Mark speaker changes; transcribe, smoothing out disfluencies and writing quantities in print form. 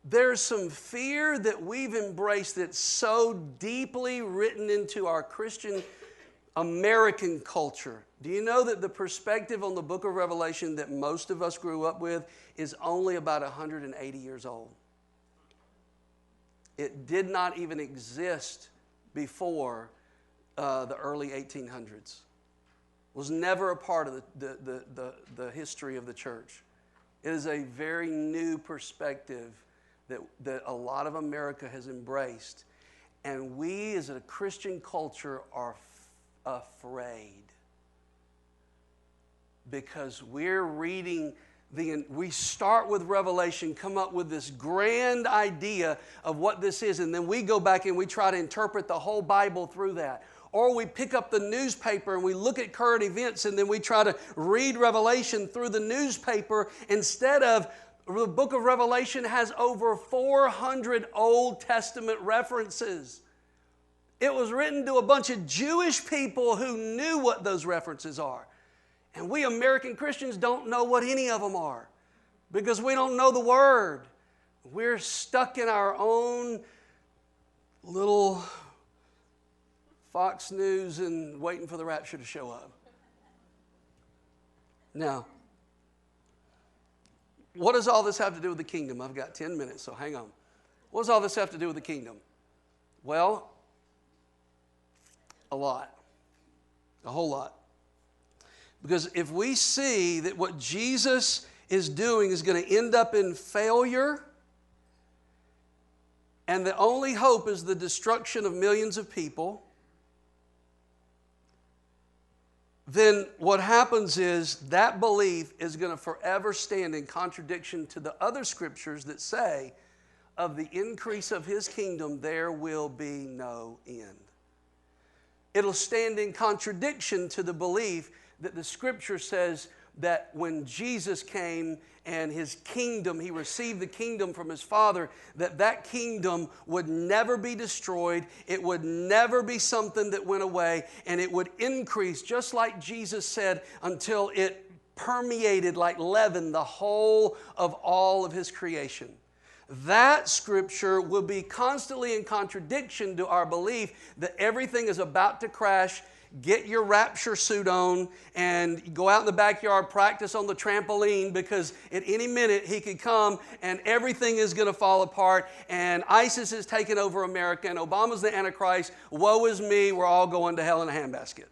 Speaker 1: there's some fear that we've embraced that's so deeply written into our Christian American culture. Do you know that the perspective on the book of Revelation that most of us grew up with is only about 180 years old? It did not even exist before the early 1800s. Was never a part of the history of the church. It is a very new perspective that a lot of America has embraced. And we as a Christian culture are afraid. Because we're reading, we start with Revelation, come up with this grand idea of what this is, and then we go back and we try to interpret the whole Bible through that. Or we pick up the newspaper and we look at current events and then we try to read Revelation through the newspaper instead of the book of Revelation has over 400 Old Testament references. It was written to a bunch of Jewish people who knew what those references are. And we American Christians don't know what any of them are because we don't know the Word. We're stuck in our own little Fox News and waiting for the rapture to show up. Now, what does all this have to do with the kingdom? I've got 10 minutes, so hang on. What does all this have to do with the kingdom? Well, a lot. A whole lot. Because if we see that what Jesus is doing is going to end up in failure, and the only hope is the destruction of millions of people, then what happens is that belief is going to forever stand in contradiction to the other scriptures that say, of the increase of His kingdom, there will be no end. It'll stand in contradiction to the belief that the scripture says that when Jesus came and His kingdom, He received the kingdom from His Father, that kingdom would never be destroyed. It would never be something that went away, and it would increase, just like Jesus said, until it permeated like leaven the whole of all of His creation. That scripture will be constantly in contradiction to our belief that everything is about to crash. Get your rapture suit on and go out in the backyard, practice on the trampoline, because at any minute He could come and everything is going to fall apart and ISIS has taken over America and Obama's the Antichrist. Woe is me, we're all going to hell in a handbasket.